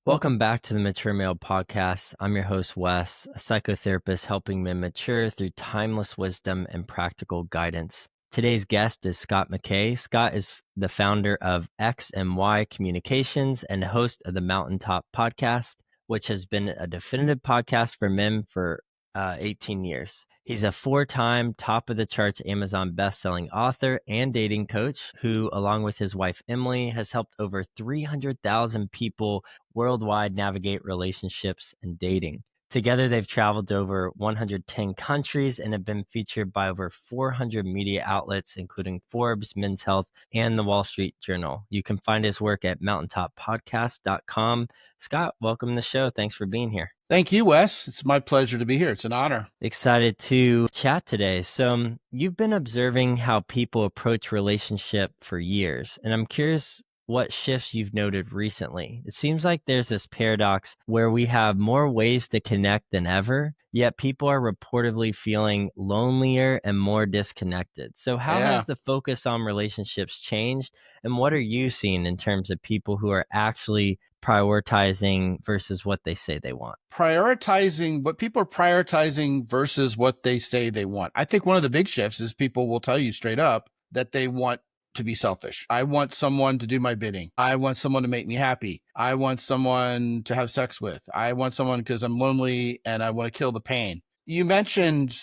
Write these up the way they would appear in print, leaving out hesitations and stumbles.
Welcome back to the Mature Male Podcast. I'm your host, Wes, a psychotherapist helping men mature through timeless wisdom and practical guidance. Today's guest is Scot McKay. Scot is the founder of X and Y Communications and host of the Mountaintop Podcast, which has been a definitive podcast for men for 18 years. He's a 4-time top of the charts Amazon best-selling author and dating coach who, along with his wife Emily, has helped over 300,000 people worldwide navigate relationships and dating. Together, they've traveled to over 110 countries and have been featured by over 400 media outlets, including Forbes, Men's Health, and the Wall Street Journal. You can find his work at mountaintoppodcast.com. Scot, welcome to the show. Thanks for being here. Thank you, Wes. It's my pleasure to be here. It's an honor. Excited to chat today. So you've been observing how people approach relationship for years, and I'm curious what shifts you've noted recently. It seems like there's this paradox where we have more ways to connect than ever, yet people are reportedly feeling lonelier and more disconnected. So how has the focus on relationships changed, and what are you seeing in terms of people who are actually prioritizing versus what they say they want? Prioritizing what people are prioritizing versus what they say they want. I think one of the big shifts is people will tell you straight up that they want to be selfish. I want someone to do my bidding. I want someone to make me happy. I want someone to have sex with. I want someone because I'm lonely and I want to kill the pain. You mentioned,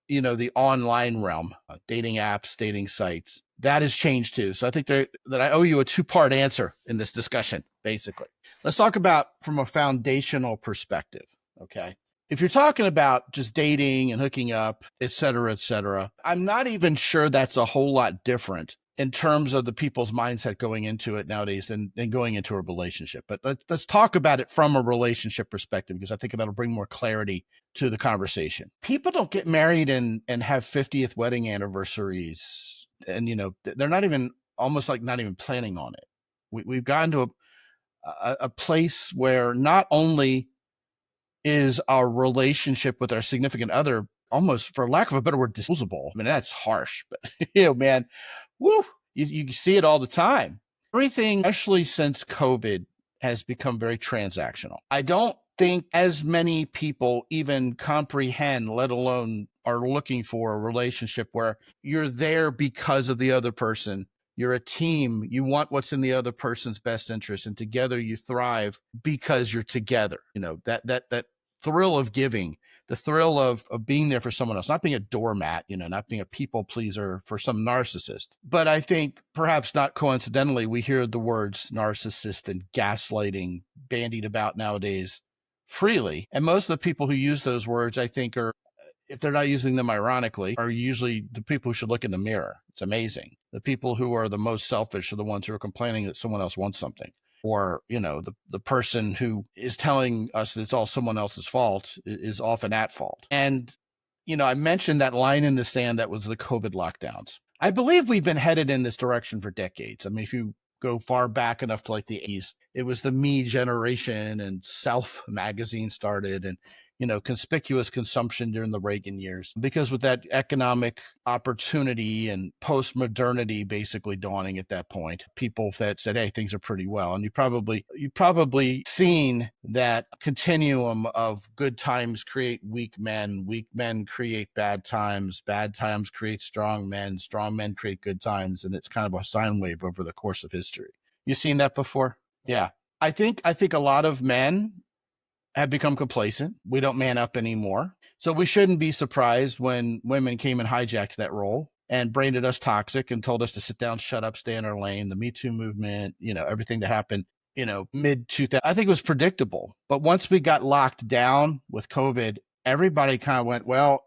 the online realm, dating apps, dating sites. That has changed too. So I think that I owe you a 2-part answer in this discussion, basically. Let's talk about from a foundational perspective, okay? If you're talking about just dating and hooking up, et cetera, I'm not even sure that's a whole lot different in terms of the people's mindset going into it nowadays than going into a relationship. But let's talk about it from a relationship perspective, because I think that'll bring more clarity to the conversation. People don't get married and have 50th wedding anniversaries. And, they're not even planning on it. We've gotten to a place where not only is our relationship with our significant other almost, for lack of a better word, disposable. I mean, that's harsh, but man, woo, you see it all the time. Everything, especially since COVID, has become very transactional. I don't think as many people even comprehend, let alone are looking for a relationship where you're there because of the other person. You're a team. You want what's in the other person's best interest, and together you thrive because you're together. That thrill of giving, the thrill of being there for someone else, not being a doormat, not being a people pleaser for some narcissist. But I think perhaps not coincidentally, we hear the words narcissist and gaslighting bandied about nowadays freely. And most of the people who use those words, I think, are, if they're not using them ironically, are usually the people who should look in the mirror. It's amazing. The people who are the most selfish are the ones who are complaining that someone else wants something. Or, the person who is telling us that it's all someone else's fault is often at fault. And, I mentioned that line in the sand that was the COVID lockdowns. I believe we've been headed in this direction for decades. I mean, if you go far back enough to like the 80s, it was the Me generation, and Self magazine started, and conspicuous consumption during the Reagan years, because with that economic opportunity and post-modernity basically dawning at that point, people that said, hey, things are pretty well. And you probably seen that continuum of good times create weak men create bad times create strong men create good times. And it's kind of a sine wave over the course of history. You seen that before? Yeah. I think a lot of men have become complacent. We don't man up anymore. So we shouldn't be surprised when women came and hijacked that role and branded us toxic and told us to sit down, shut up, stay in our lane. The Me Too movement, everything that happened, mid 2000, I think it was predictable. But once we got locked down with COVID, everybody kind of went, well,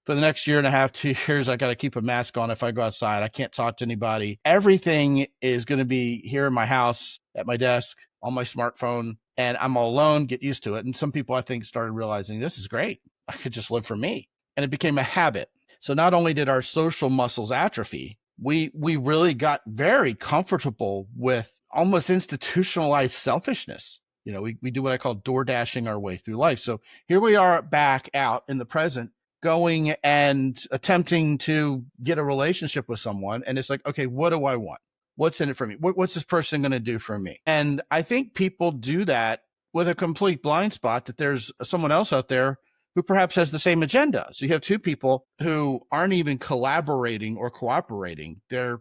for the next year and a half, 2 years, I got to keep a mask on if I go outside. I can't talk to anybody. Everything is going to be here in my house, at my desk, on my smartphone, and I'm all alone, get used to it. And some people, I think, started realizing this is great. I could just live for me. And it became a habit. So not only did our social muscles atrophy, we really got very comfortable with almost institutionalized selfishness. We do what I call door dashing our way through life. So here we are back out in the present, going and attempting to get a relationship with someone. And it's like, okay, what do I want? What's in it for me? What's this person going to do for me? And I think people do that with a complete blind spot that there's someone else out there who perhaps has the same agenda. So you have two people who aren't even collaborating or cooperating. They're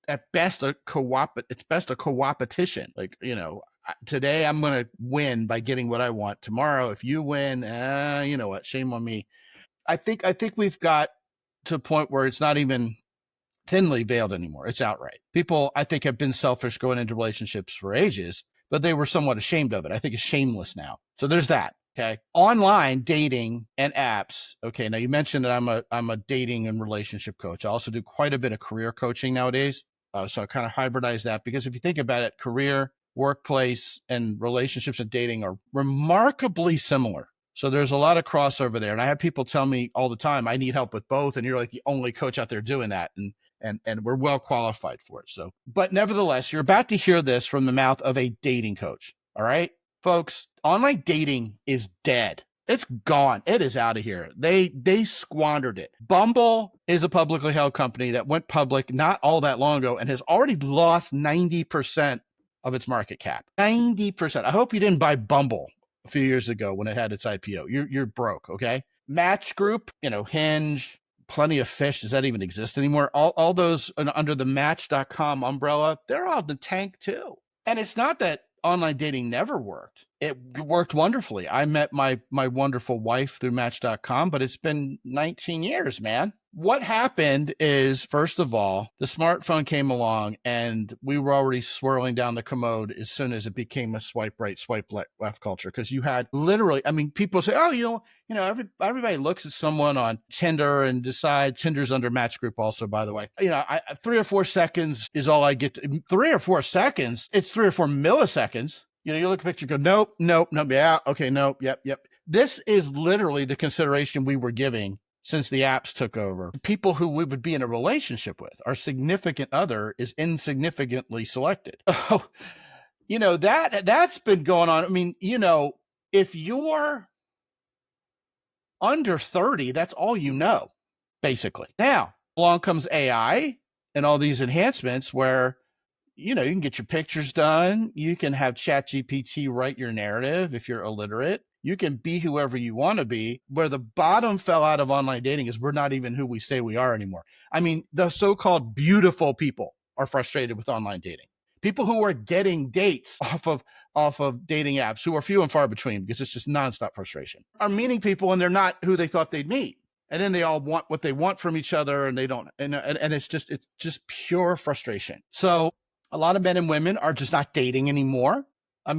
at best it's best a co-opetition. Like, today I'm going to win by getting what I want. Tomorrow, if you win, you know what? Shame on me. I think we've got to a point where it's not even thinly veiled anymore. It's outright. People, I think, have been selfish going into relationships for ages, but they were somewhat ashamed of it. I think it's shameless now. So there's that. Okay. Online dating and apps. Okay. Now you mentioned that I'm a dating and relationship coach. I also do quite a bit of career coaching nowadays. So I kind of hybridize that because if you think about it, career, workplace, and relationships and dating are remarkably similar. So there's a lot of crossover there. And I have people tell me all the time, I need help with both. And you're like the only coach out there doing that. And we're well qualified for it. So, but nevertheless, you're about to hear this from the mouth of a dating coach. All right, folks, online dating is dead. It's gone. It is out of here. They squandered it. Bumble is a publicly held company that went public not all that long ago and has already lost 90% of its market cap. 90%. I hope you didn't buy Bumble a few years ago when it had its IPO. You're broke, okay? Match Group, Hinge, Plenty of Fish. Does that even exist anymore? All those under the Match.com umbrella, they're all in the tank too. And it's not that online dating never worked. It worked wonderfully. I met my wonderful wife through Match.com, but it's been 19 years, man. What happened is, first of all, the smartphone came along and we were already swirling down the commode as soon as it became a swipe right, swipe left culture. Because you had literally, people say, oh, everybody looks at someone on Tinder and decide Tinder's under Match Group also, by the way. 3 or 4 seconds is all I get. 3 or 4 seconds, it's 3 or 4 milliseconds. You look at the picture, go, nope, yeah, okay, nope, yep. This is literally the consideration we were giving since the apps took over. People who we would be in a relationship with, our significant other is insignificantly selected. Oh, that's been going on. If you're under 30, that's all you know, basically. Now, along comes AI and all these enhancements where you can get your pictures done. You can have ChatGPT write your narrative if you're illiterate. You can be whoever you want to be. Where the bottom fell out of online dating is we're not even who we say we are anymore. The so-called beautiful people are frustrated with online dating. People who are getting dates off of dating apps, who are few and far between because it's just nonstop frustration, are meeting people and they're not who they thought they'd meet. And then they all want what they want from each other and they don't. And it's just pure frustration. So a lot of men and women are just not dating anymore. I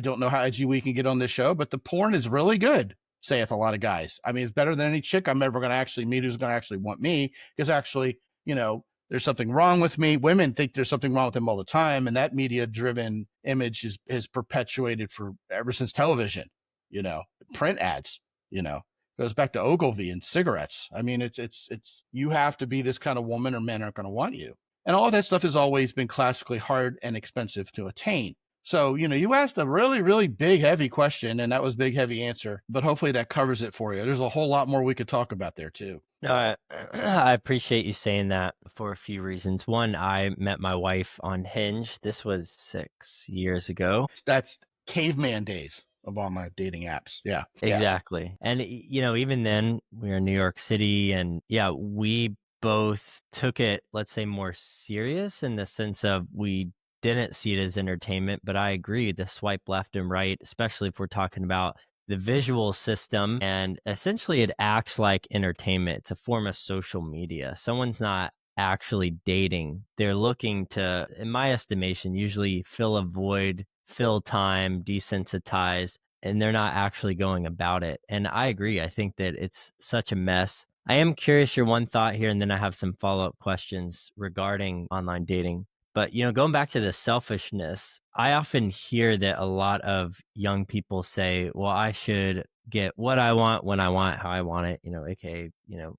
don't know how edgy we can get on this show, but the porn is really good, saith a lot of guys. It's better than any chick I'm ever going to actually meet who's going to actually want me, because actually, there's something wrong with me. Women think there's something wrong with them all the time. And that media-driven image is perpetuated ever since television, print ads, goes back to Ogilvy and cigarettes. It's you have to be this kind of woman or men aren't going to want you. And all of that stuff has always been classically hard and expensive to attain. So, you asked a really, really big, heavy question, and that was big, heavy answer. But hopefully that covers it for you. There's a whole lot more we could talk about there, too. No, I appreciate you saying that for a few reasons. One, I met my wife on Hinge. This was 6 years ago. That's caveman days of online dating apps. Yeah. Exactly. And, even then, we were in New York City, and we both took it, let's say, more serious in the sense of we didn't see it as entertainment. But I agree, the swipe left and right, especially if we're talking about the visual system, and essentially it acts like entertainment. It's a form of social media. Someone's not actually dating. They're looking to, in my estimation, usually fill a void, fill time, desensitize, and they're not actually going about it. And I agree. I think that it's such a mess. I am curious your one thought here, and then I have some follow-up questions regarding online dating. But, going back to the selfishness, I often hear that a lot of young people say, well, I should get what I want, when I want, how I want it, aka,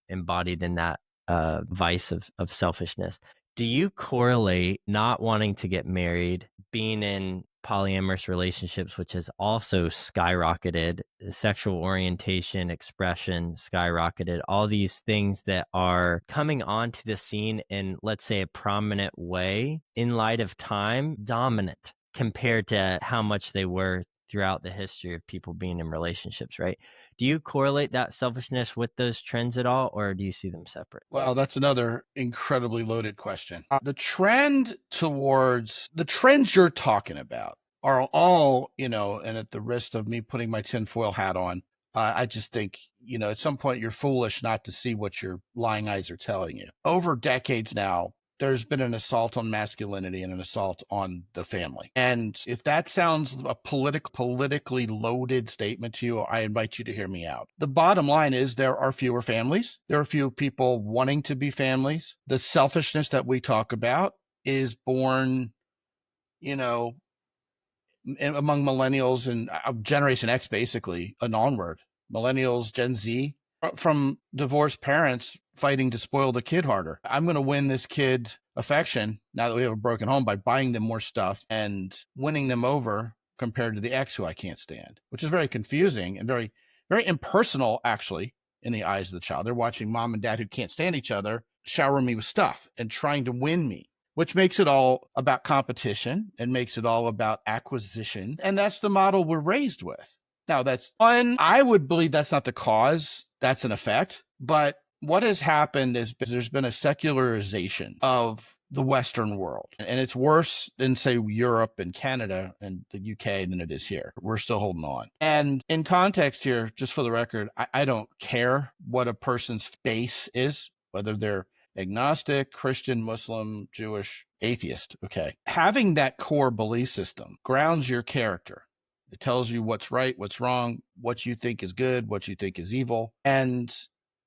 embodied in that vice of selfishness. Do you correlate not wanting to get married, being in polyamorous relationships, which has also skyrocketed, sexual orientation, expression skyrocketed, all these things that are coming onto the scene in, let's say, a prominent way in light of time, dominant? compared to how much they were throughout the history of people being in relationships, right? Do you correlate that selfishness with those trends at all, or do you see them separate? Well, that's another incredibly loaded question. The trend towards the trends you're talking about are all, and at the risk of me putting my tinfoil hat on, I just think, at some point you're foolish not to see what your lying eyes are telling you. Over decades now, there's been an assault on masculinity and an assault on the family. And if that sounds a politically loaded statement to you, I invite you to hear me out. The bottom line is there are fewer families. There are few people wanting to be families. The selfishness that we talk about is born, among millennials and Generation X, basically, and onward. Millennials, Gen Z, from divorced parents fighting to spoil the kid harder. I'm going to win this kid affection now that we have a broken home by buying them more stuff and winning them over compared to the ex who I can't stand, which is very confusing and very, very impersonal, actually, in the eyes of the child. They're watching mom and dad who can't stand each other shower me with stuff and trying to win me, which makes it all about competition and makes it all about acquisition. And that's the model we're raised with. Now, that's one, I would believe that's not the cause, that's an effect. But what has happened is there's been a secularization of the Western world. And it's worse than, say, Europe and Canada and the UK than it is here. We're still holding on. And in context here, just for the record, I don't care what a person's base is, whether they're agnostic, Christian, Muslim, Jewish, atheist. Okay. Having that core belief system grounds your character. It tells you what's right, what's wrong, what you think is good, what you think is evil, and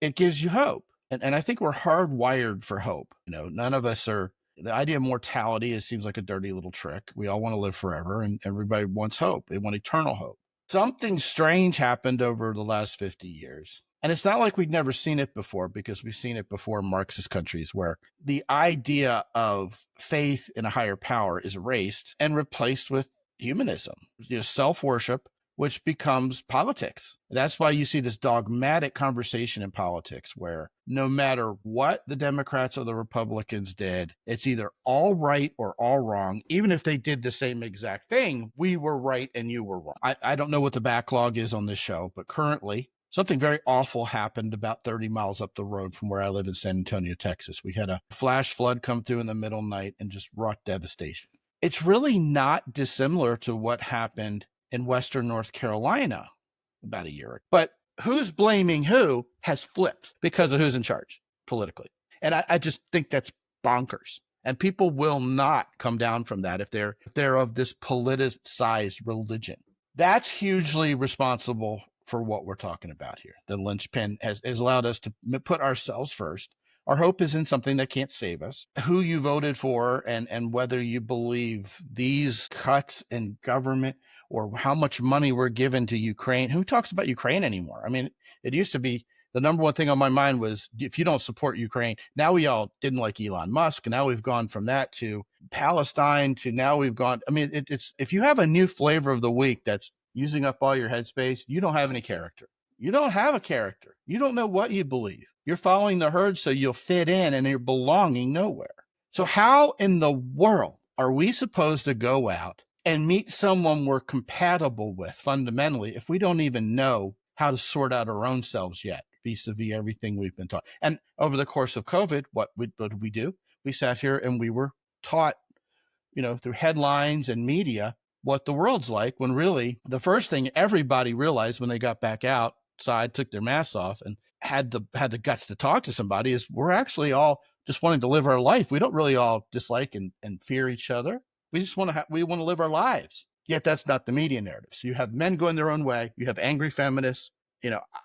it gives you hope. And I think we're hardwired for hope. None of us are. The idea of mortality seems like a dirty little trick. We all want to live forever, and everybody wants hope. They want eternal hope. Something strange happened over the last 50 years. And it's not like we'd never seen it before, because we've seen it before in Marxist countries where the idea of faith in a higher power is erased and replaced with humanism, self-worship, which becomes politics. That's why you see this dogmatic conversation in politics where no matter what the Democrats or the Republicans did, it's either all right or all wrong. Even if they did the same exact thing, we were right and you were wrong. I don't know what the backlog is on this show, but currently something very awful happened about 30 miles up the road from where I live in San Antonio, Texas. We had a flash flood come through in the middle of the night and just wrought devastation. It's really not dissimilar to what happened in Western North Carolina about a year ago. But who's blaming who has flipped because of who's in charge politically. And I just think that's bonkers. And people will not come down from that if they're of this politicized religion. That's hugely responsible for what we're talking about here. The linchpin has allowed us to put ourselves first. Our hope is in something that can't save us. Who you voted for and whether you believe these cuts in government or how much money we're given to Ukraine. Who talks about Ukraine anymore? I mean, it used to be the number one thing on my mind was if you don't support Ukraine. Now we all didn't like Elon Musk. And now we've gone from that to Palestine to now we've gone. I mean, it's if you have a new flavor of the week that's using up all your headspace, you don't have any character. You don't have a character. You don't know what you believe. You're following the herd so you'll fit in and you're belonging nowhere. So how in the world are we supposed to go out and meet someone we're compatible with fundamentally if we don't even know how to sort out our own selves yet, vis-a-vis everything we've been taught? And over the course of COVID, what did we do? We sat here and we were taught, through headlines and media, what the world's like, when really the first thing everybody realized when they got back outside, took their masks off, and had the guts to talk to somebody is we're actually all just wanting to live our life. We don't really all dislike and fear each other. We just want to live our lives. Yet that's not the media narrative. So you have men going their own way. You have angry feminists.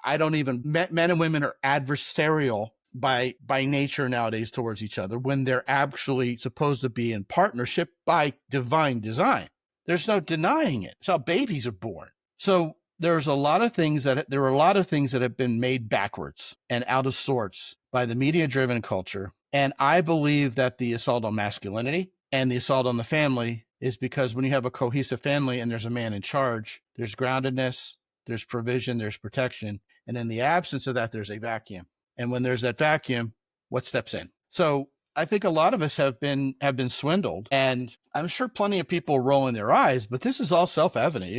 I don't even men and women are adversarial by nature nowadays towards each other when they're actually supposed to be in partnership by divine design. There's no denying it. It's how babies are born. So there are a lot of things that have been made backwards and out of sorts by the media-driven culture. And I believe that the assault on masculinity and the assault on the family is because when you have a cohesive family and there's a man in charge, there's groundedness, there's provision, there's protection. And in the absence of that, there's a vacuum. And when there's that vacuum, what steps in? So I think a lot of us have been swindled, and I'm sure plenty of people are rolling their eyes, but this is all self-evident.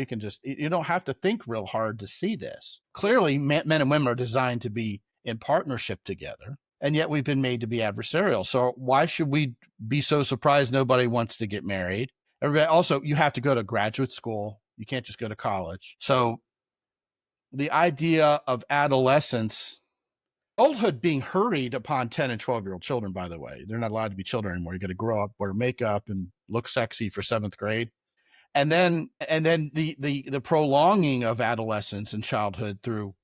You don't have to think real hard to see this. Clearly, men and women are designed to be in partnership together, and yet we've been made to be adversarial. So why should we be so surprised nobody wants to get married? Everybody, also, you have to go to graduate school. You can't just go to college. So the idea of adolescence, adulthood being hurried upon 10 and 12-year-old children, by the way. They're not allowed to be children anymore. You got to grow up, wear makeup, and look sexy for 7th grade. And then the prolonging of adolescence and childhood through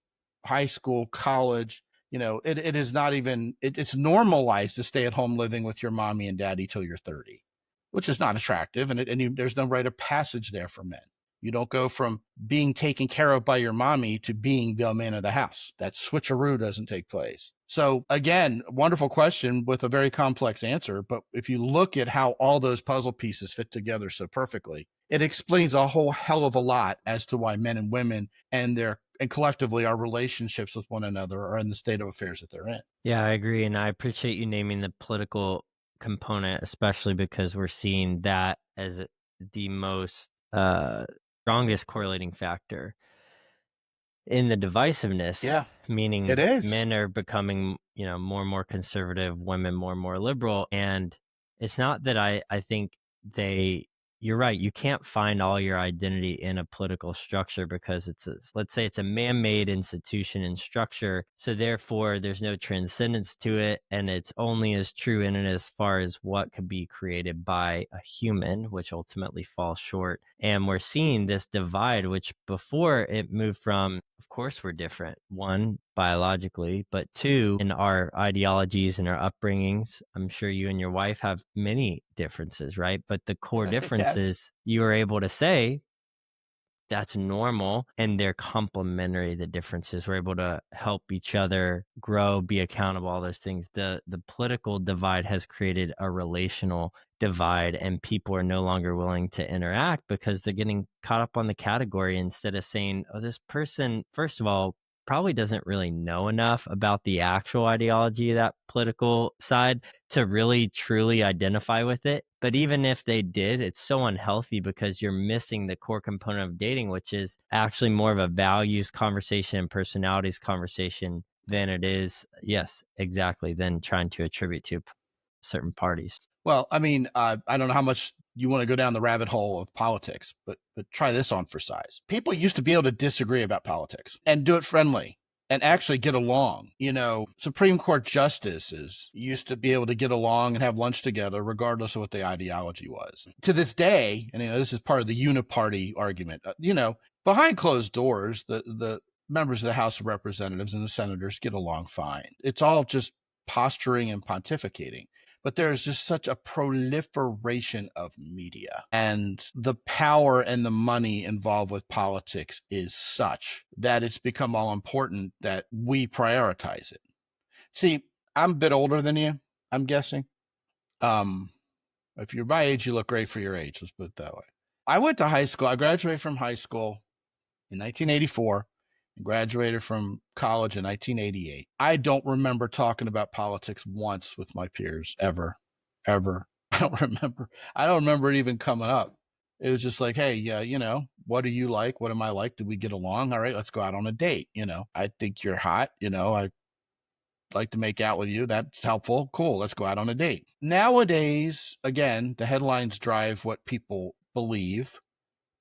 high school, college, it is not even, it's normalized to stay at home living with your mommy and daddy till you're 30, which is not attractive. There's no rite of passage there for men. You don't go from being taken care of by your mommy to being the man of the house. That switcheroo doesn't take place. So again, wonderful question with a very complex answer. But if you look at how all those puzzle pieces fit together so perfectly, it explains a whole hell of a lot as to why men and women and collectively our relationships with one another are in the state of affairs that they're in. Yeah, I agree. And I appreciate you naming the political component, especially because we're seeing that as the most strongest correlating factor in the divisiveness, Yeah, it meaning is. men are becoming, more and more conservative, women more and more liberal. And it's not that I think you're right. You can't find all your identity in a political structure because let's say it's a man-made institution and structure. So therefore there's no transcendence to it. And it's only as true in and as far as what could be created by a human, which ultimately falls short. And we're seeing this divide, which before it moved from, of course, we're different. One, biologically, but two, in our ideologies and our upbringings. I'm sure you and your wife have many differences, right? But the core difference Yes. is you are able to say that's normal and they're complementary. The differences, we're able to help each other grow, be accountable, all those things. The political divide has created a relational divide, and people are no longer willing to interact because they're getting caught up on the category instead of saying, oh, this person, first of all, probably doesn't really know enough about the actual ideology of that political side to really truly identify with it. But even if they did, it's so unhealthy because you're missing the core component of dating, which is actually more of a values conversation and personalities conversation than it is, yes, exactly, than trying to attribute to certain parties. Well, I mean, I don't know how much you want to go down the rabbit hole of politics, but try this on for size. People used to be able to disagree about politics and do it friendly and actually get along. Supreme Court justices used to be able to get along and have lunch together, regardless of what the ideology was. To this day, and this is part of the uniparty argument. Behind closed doors, the members of the House of Representatives and the senators get along fine. It's all just posturing and pontificating. But there's just such a proliferation of media, and the power and the money involved with politics is such that it's become all important that we prioritize it. See, I'm a bit older than you, I'm guessing. If you're my age, you look great for your age. Let's put it that way. I went to high school. I graduated from high school in 1984 and graduated from college in 1988. I don't remember talking about politics once with my peers ever. I don't remember. I don't remember it even coming up. It was just like, hey, yeah, what do you like? What am I like? Do we get along? All right, let's go out on a date. I think you're hot. I like to make out with you. That's helpful. Cool. Let's go out on a date. Nowadays, again, the headlines drive what people believe.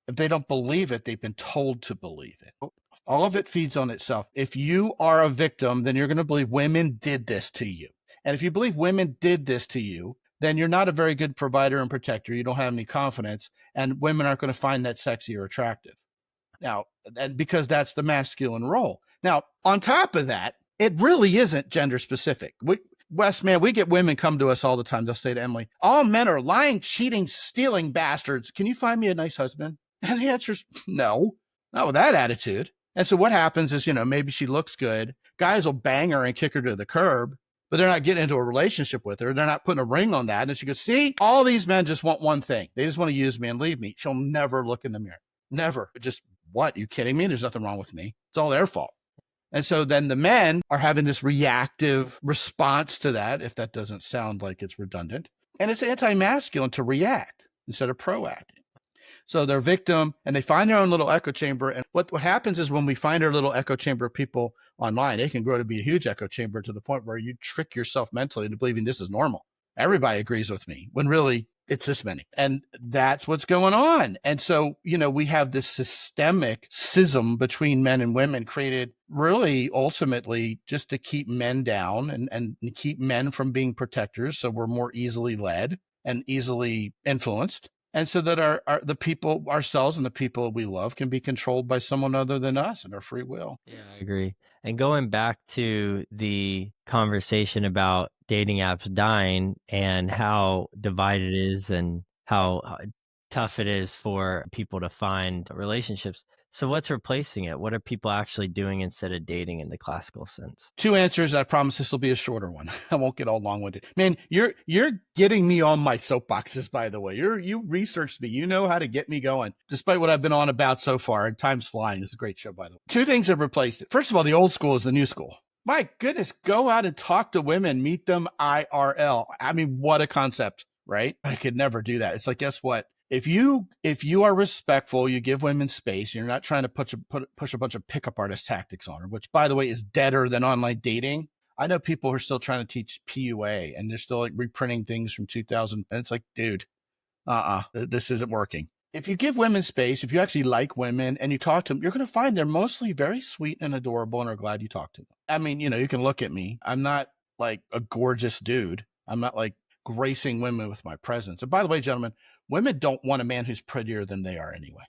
If they don't believe it, they've been told to believe it. All of it feeds on itself. If you are a victim, then you're going to believe women did this to you. And if you believe women did this to you, then you're not a very good provider and protector. You don't have any confidence, and women aren't going to find that sexy or attractive. Now, and because that's the masculine role. Now, on top of that, it really isn't gender specific. Wes, man, we get women come to us all the time. They'll say to Emily, all men are lying, cheating, stealing bastards. Can you find me a nice husband? And the answer is no, not with that attitude. And so what happens is, maybe she looks good. Guys will bang her and kick her to the curb, but they're not getting into a relationship with her. They're not putting a ring on that. And she goes, see, all these men just want one thing. They just want to use me and leave me. She'll never look in the mirror. Never. Just, what? Are you kidding me? There's nothing wrong with me. It's all their fault. And so then the men are having this reactive response to that, if that doesn't sound like it's redundant. And it's anti-masculine to react instead of proacting. So they're victim and they find their own little echo chamber. And what happens is when we find our little echo chamber of people online, they can grow to be a huge echo chamber to the point where you trick yourself mentally into believing this is normal. Everybody agrees with me when really it's this many. And that's what's going on. And so, we have this systemic schism between men and women created really ultimately just to keep men down and keep men from being protectors. So we're more easily led and easily influenced. And so that the people ourselves and the people we love can be controlled by someone other than us and our free will. Yeah, I agree. And going back to the conversation about dating apps dying and how divided it is and how tough it is for people to find relationships. So what's replacing it? What are people actually doing instead of dating in the classical sense? Two answers. I promise this will be a shorter one. I won't get all long-winded. Man, you're getting me on my soapboxes, by the way. You researched me. You know how to get me going, despite what I've been on about so far. And Time's flying. It's a great show, by the way. Two things have replaced it. First of all, the old school is the new school. My goodness, go out and talk to women, meet them IRL. I mean, what a concept, right? I could never do that. It's like, guess what? If you are respectful, you give women space, you're not trying to push a bunch of pickup artist tactics on her, which, by the way, is deader than online dating. I know people who are still trying to teach PUA and they're still like reprinting things from 2000. And it's like, dude, this isn't working. If you give women space, if you actually like women and you talk to them, you're going to find they're mostly very sweet and adorable and are glad you talked to them. I mean, you can look at me. I'm not like a gorgeous dude. I'm not like gracing women with my presence. And by the way, gentlemen, women don't want a man who's prettier than they are anyway.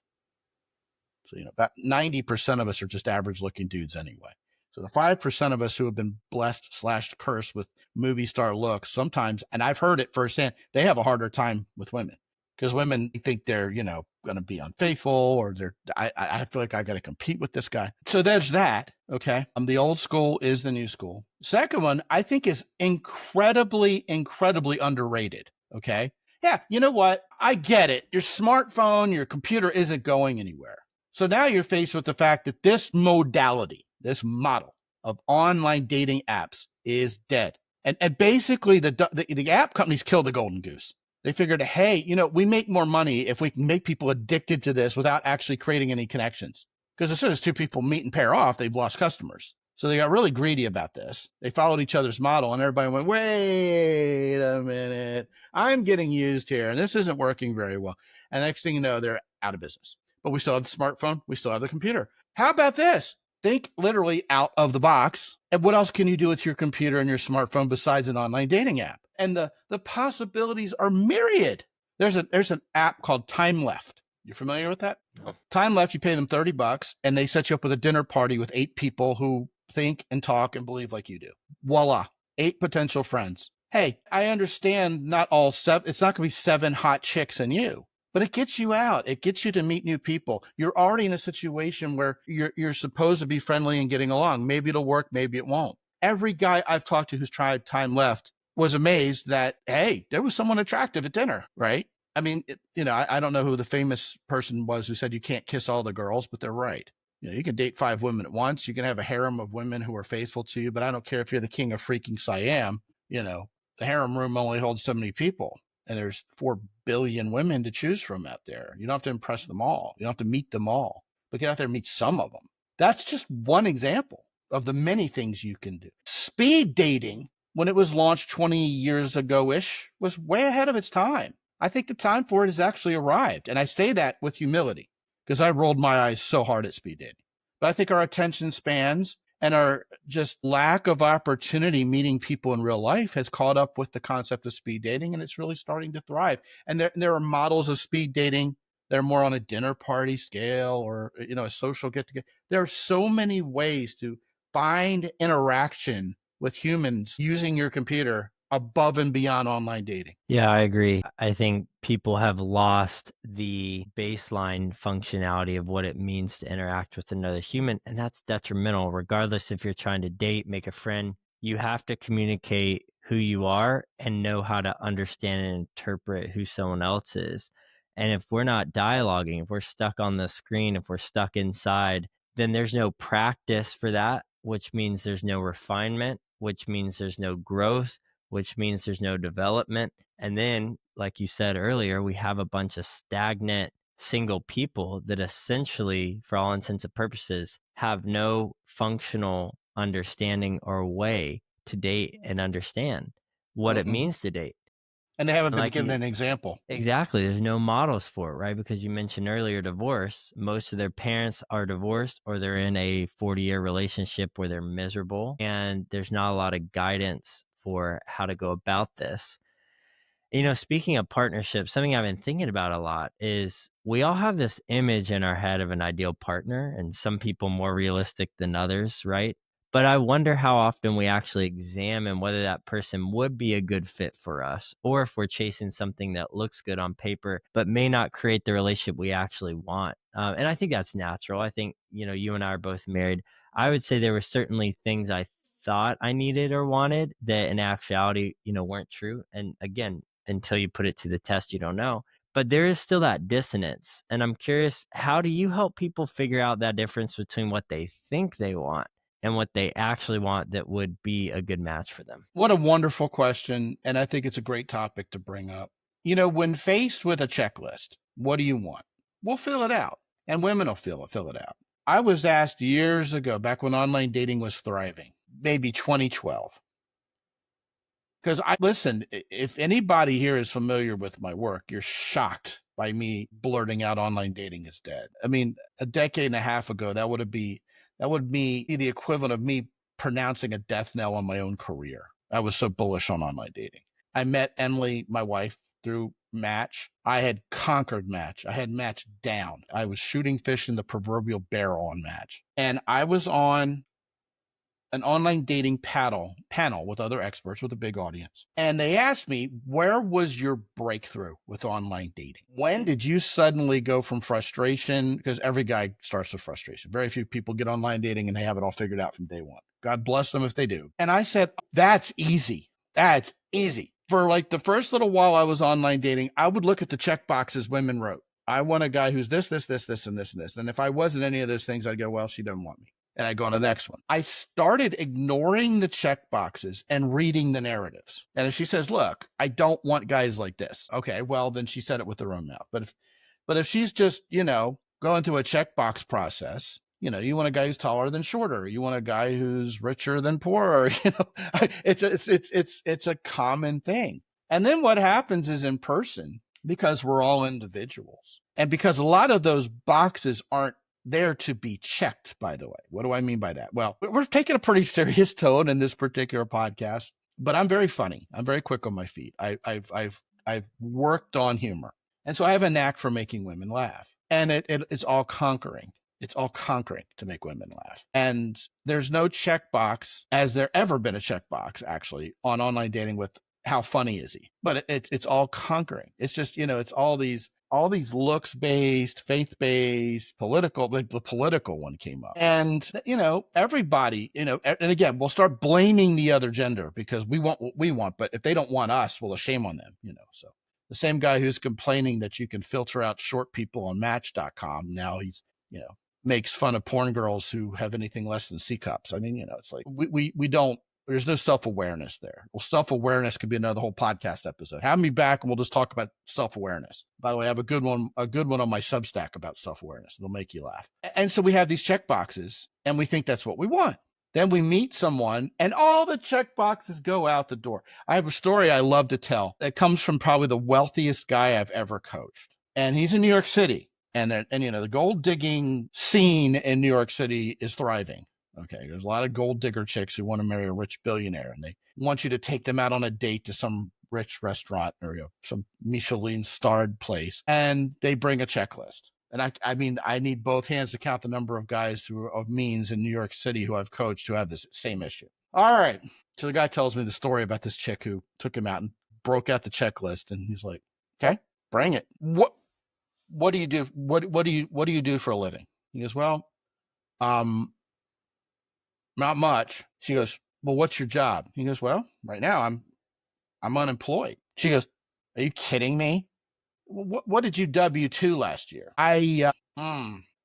So, about 90% of us are just average looking dudes anyway. So the 5% of us who have been blessed/cursed with movie star looks sometimes, and I've heard it firsthand, they have a harder time with women because women think they're, going to be unfaithful or I feel like I got to compete with this guy. So there's that. Okay. The old school is the new school. Second one, I think is incredibly, incredibly underrated. Okay. Yeah. You know what? I get it. Your smartphone, your computer isn't going anywhere. So now you're faced with the fact that this modality, this model of online dating apps is dead. And basically the app companies killed the golden goose. They figured, hey, we make more money if we can make people addicted to this without actually creating any connections. Because as soon as two people meet and pair off, they've lost customers. So they got really greedy about this. They followed each other's model and everybody went, wait a minute, I'm getting used here and this isn't working very well. And next thing you know, they're out of business. But we still have the smartphone. We still have the computer. How about this? Think literally out of the box. And what else can you do with your computer and your smartphone besides an online dating app? And the possibilities are myriad. There's an app called Time Left. You familiar with that? No. Time Left, you pay them $30 and they set you up with a dinner party with 8 people who think and talk and believe like you do. Voila, 8 potential friends. Hey, I understand not all 7, it's not going to be 7 hot chicks and you. But it gets you out. It gets you to meet new people. You're already in a situation where you're supposed to be friendly and getting along. Maybe it'll work, maybe it won't. Every guy I've talked to who's tried Time Left was amazed that, hey, there was someone attractive at dinner, right? I mean, I don't know who the famous person was who said you can't kiss all the girls, but they're right. You can date 5 women at once. You can have a harem of women who are faithful to you, but I don't care if you're the king of freaking Siam. The harem room only holds so many people. And there's 4 billion women to choose from out there. You don't have to impress them all. You don't have to meet them all, but get out there and meet some of them. That's just one example of the many things you can do. Speed dating, when it was launched 20 years ago-ish, was way ahead of its time. I think the time for it has actually arrived. And I say that with humility because I rolled my eyes so hard at speed dating. But I think our attention spans and our just lack of opportunity meeting people in real life has caught up with the concept of speed dating, and it's really starting to thrive. And there are models of speed dating. They're more on a dinner party scale or, a social get-together. There are so many ways to find interaction with humans using your computer above and beyond online dating. Yeah, I agree. I think people have lost the baseline functionality of what it means to interact with another human, and that's detrimental. Regardless if you're trying to date, make a friend, you have to communicate who you are and know how to understand and interpret who someone else is. And if we're not dialoguing, if we're stuck on the screen, if we're stuck inside, then there's no practice for that. which means there's no refinement, which means there's no growth, which means there's no development. And then, like you said earlier, we have a bunch of stagnant single people that essentially, for all intents and purposes, have no functional understanding or way to date and understand what it Mm-mm. means to date. And they haven't And been like given you an example. exactly, there's no models for it, right? Because you mentioned earlier divorce. Most of their parents are divorced or they're in a 40-year relationship where they're miserable and there's not a lot of guidance for how to go about this. Speaking of partnerships, something I've been thinking about a lot is we all have this image in our head of an ideal partner, and some people more realistic than others, right? But I wonder how often we actually examine whether that person would be a good fit for us, or if we're chasing something that looks good on paper, but may not create the relationship we actually want. And I think that's natural. I think, you and I are both married. I would say there were certainly things I thought I needed or wanted that in actuality, weren't true. And again, until you put it to the test, you don't know. But there is still that dissonance. And I'm curious, how do you help people figure out that difference between what they think they want and what they actually want that would be a good match for them? What a wonderful question. And I think it's a great topic to bring up. When faced with a checklist, what do you want? We'll fill it out, and women will fill it out. I was asked years ago, back when online dating was thriving, maybe 2012. Because listen, if anybody here is familiar with my work, you're shocked by me blurting out online dating is dead. I mean, a decade and a half ago, that would be the equivalent of me pronouncing a death knell on my own career. I was so bullish on online dating. I met Emily, my wife, through Match. I had conquered Match. I had Match down. I was shooting fish in the proverbial barrel on Match. And I was on an online dating panel with other experts with a big audience. And they asked me, where was your breakthrough with online dating? When did you suddenly go from frustration? Because every guy starts with frustration. Very few people get online dating and they have it all figured out from day one. God bless them if they do. And I said, that's easy. That's easy. For like the first little while I was online dating, I would look at the check boxes women wrote. I want a guy who's this, and this, and this. And if I wasn't any of those things, I'd go, well, she doesn't want me. And I go on to the next one. I started ignoring the check boxes and reading the narratives. And if she says, look, I don't want guys like this. Okay, well, then she said it with her own mouth. But if she's just, going through a checkbox process, you want a guy who's taller than shorter. You want a guy who's richer than poorer. It's a common thing. And then what happens is in person, because we're all individuals, and because a lot of those boxes aren't there to be checked, by the way. What do I mean by that? Well, we're taking a pretty serious tone in this particular podcast, but I'm very funny. I'm very quick on my feet. I've worked on humor. And so I have a knack for making women laugh. And it's all conquering. It's all conquering to make women laugh. And there's no checkbox, as there ever been a checkbox, actually, on online dating with how funny is he? But it's all conquering. It's just, it's all these looks based, faith based, political, like the political one came up. And, everybody, and again, we'll start blaming the other gender because we want what we want. But if they don't want us, well, a shame on them, So the same guy who's complaining that you can filter out short people on match.com, now he's, makes fun of porn girls who have anything less than C cups. I mean, it's like we don't, there's no self-awareness there. Well, self-awareness could be another whole podcast episode. Have me back and we'll just talk about self-awareness. By the way, I have a good one on my Substack about self-awareness. It'll make you laugh. And so we have these check boxes and we think that's what we want. Then we meet someone and all the check boxes go out the door. I have a story I love to tell that comes from probably the wealthiest guy I've ever coached. And he's in New York City. And the gold digging scene in New York City is thriving. Okay, there's a lot of gold digger chicks who want to marry a rich billionaire, and they want you to take them out on a date to some rich restaurant or some Michelin starred place, and they bring a checklist. And I mean, I need both hands to count the number of guys who are of means in New York City who I've coached who have this same issue. All right, so the guy tells me the story about this chick who took him out and broke out the checklist, and he's like, "Okay, bring it. What do you do? What do you do for a living?" He goes, "Well, not much." She goes, "Well, what's your job?" He goes, "Well, right now I'm unemployed." She goes, "Are you kidding me? What did you W-2 last year?"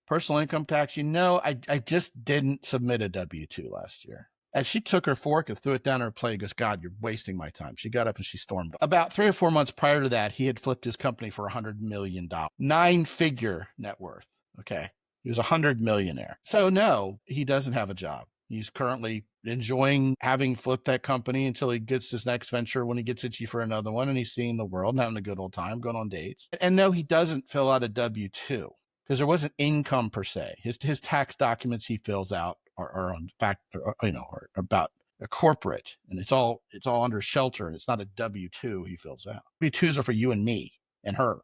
personal income tax, I just didn't submit a W-2 last year. And she took her fork and threw it down her plate and goes, God, you're wasting my time. She got up and she stormed. About 3 or 4 months prior to that, he had flipped his company for $100 million, 9-figure net worth. Okay. He was a 100 millionaire. So no, he doesn't have a job. He's currently enjoying having flipped that company until he gets his next venture when he gets itchy for another one, and he's seeing the world and having a good old time, going on dates. And no, he doesn't fill out a W-2 because there wasn't income per se. His tax documents he fills out are on fact, are about a corporate, and it's all under shelter, and it's not a W-2 he fills out. W-2s are for you and me.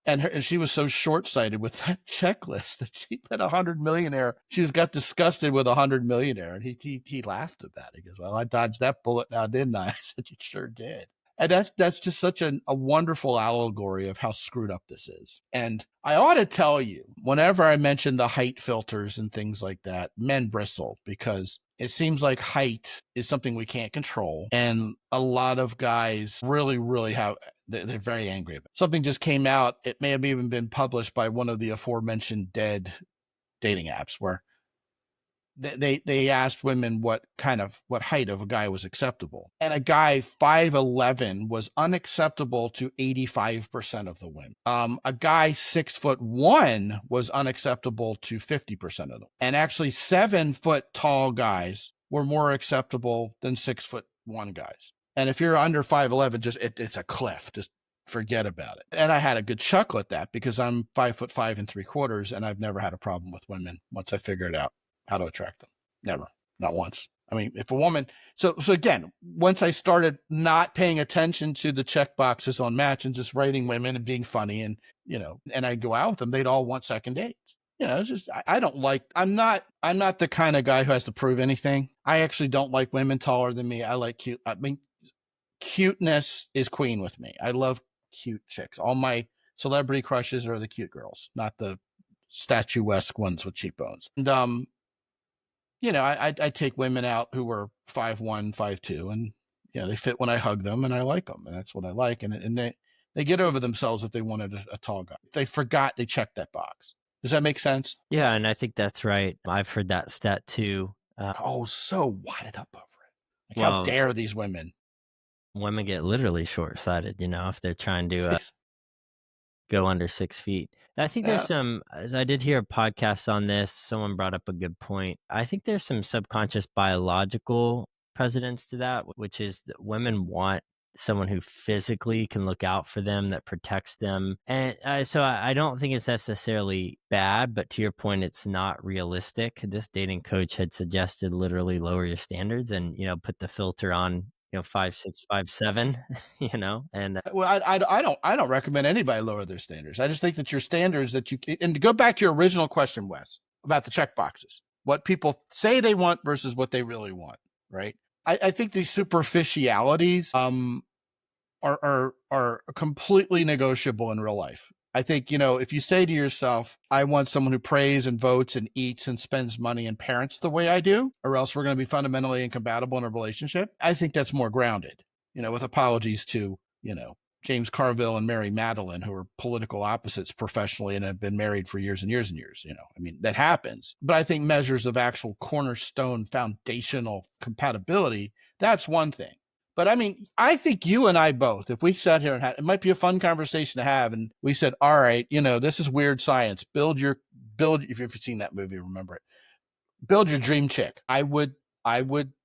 And she was so short-sighted with that checklist that she let a 100 millionaire. She got disgusted with a 100 millionaire, and he laughed about it. He goes, "Well, I dodged that bullet now, didn't I?" I said, "You sure did." And that's just such a wonderful allegory of how screwed up this is. And I ought to tell you, whenever I mention the height filters and things like that, men bristle because it seems like height is something we can't control. And a lot of guys really, really they're very angry about it. Something just came out. It may have even been published by one of the aforementioned dead dating apps where they asked women what height of a guy was acceptable. And a guy 5'11" was unacceptable to 85% of the women. A guy 6'1" was unacceptable to 50% of them. And actually 7-foot tall guys were more acceptable than 6'1" guys. And if you're under 5'11", it's a cliff. Just forget about it. And I had a good chuckle at that because I'm 5'5" 3/4", and I've never had a problem with women once I figured out how to attract them. Never. Not once. I mean, if a woman, so again, once I started not paying attention to the check boxes on Match and just writing women and being funny and, and I'd go out with them, they'd all want second dates. It's just, I don't like, I'm not the kind of guy who has to prove anything. I actually don't like women taller than me. I like cute. I mean, cuteness is queen with me. I love cute chicks. All my celebrity crushes are the cute girls, not the statuesque ones with cheekbones. And, I take women out who are 5'1", 5'2", and they fit when I hug them, and I like them, and that's what I like. And they get over themselves if they wanted a tall guy. They forgot they checked that box. Does that make sense? Yeah, and I think that's right. I've heard that stat too. So wadded up over it. Like, how Well, dare these women? women get literally short-sighted, if they're trying to go under 6 feet. I think there's as I did hear a podcast on this, someone brought up a good point. I think there's some subconscious biological precedence to that, which is that women want someone who physically can look out for them, that protects them. And so I don't think it's necessarily bad, but to your point, it's not realistic. This dating coach had suggested literally lower your standards and, put the filter on 5'6", 5'7", and Well, I don't recommend anybody lower their standards. I just think that your standards and to go back to your original question, Wes, about the check boxes, what people say they want versus what they really want, right? I think these superficialities are completely negotiable in real life. I think, if you say to yourself, I want someone who prays and votes and eats and spends money and parents the way I do, or else we're going to be fundamentally incompatible in a relationship, I think that's more grounded, with apologies to, James Carville and Mary Madeline, who are political opposites professionally and have been married for years and years and years. I mean, that happens. But I think measures of actual cornerstone foundational compatibility, that's one thing. But I mean, I think you and I both, if we sat here and it might be a fun conversation to have, and we said, all right, this is weird science. If you've seen that movie, remember it. Build your dream chick. I would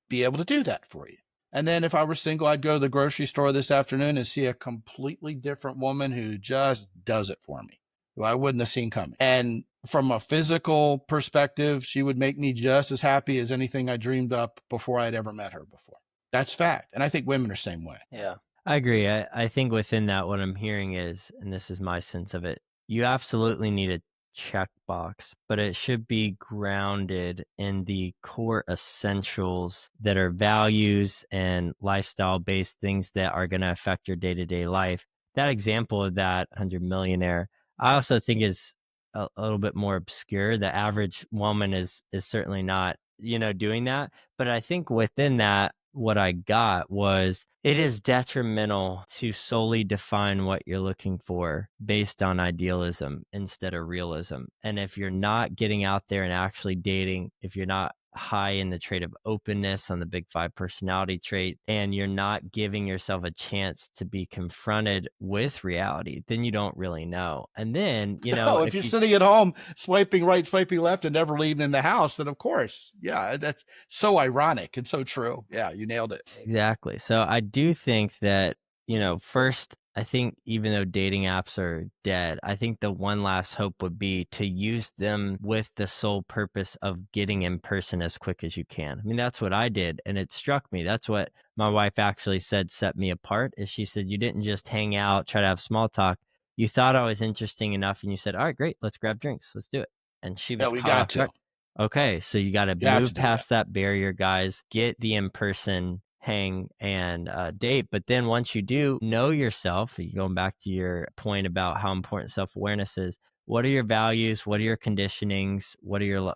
be able to do that for you. And then if I were single, I'd go to the grocery store this afternoon and see a completely different woman who just does it for me, who I wouldn't have seen coming. And from a physical perspective, she would make me just as happy as anything I dreamed up before I'd ever met her before. That's fact. And I think women are the same way. Yeah, I agree. I think within that, what I'm hearing is, and this is my sense of it, you absolutely need a checkbox, but it should be grounded in the core essentials that are values and lifestyle based things that are going to affect your day-to-day life. That example of that 100 millionaire, I also think is a little bit more obscure. The average woman is certainly not, doing that. But I think within that, what I got was it is detrimental to solely define what you're looking for based on idealism instead of realism. And if you're not getting out there and actually dating, if you're not high in the trait of openness on the big five personality trait, and you're not giving yourself a chance to be confronted with reality, then you don't really know. And then, No, if if you're you sitting at home swiping right, swiping left, and never leaving the house, then of course, yeah, that's so ironic and so true. Yeah, you nailed it. Exactly. So I do think that, first, I think even though dating apps are dead, I think the one last hope would be to use them with the sole purpose of getting in person as quick as you can. I mean, that's what I did. And it struck me. That's what my wife actually said set me apart is she said, you didn't just hang out, try to have small talk. You thought I was interesting enough and you said, all right, great, let's grab drinks. Let's do it. And she Yeah, was we caught got off guard. to. Okay, so you gotta You have to move do that. past that barrier, guys. Get the in-person hang and, date, but then once you do know yourself, going back to your point about how important self-awareness is, what are your values? What are your conditionings? What are your,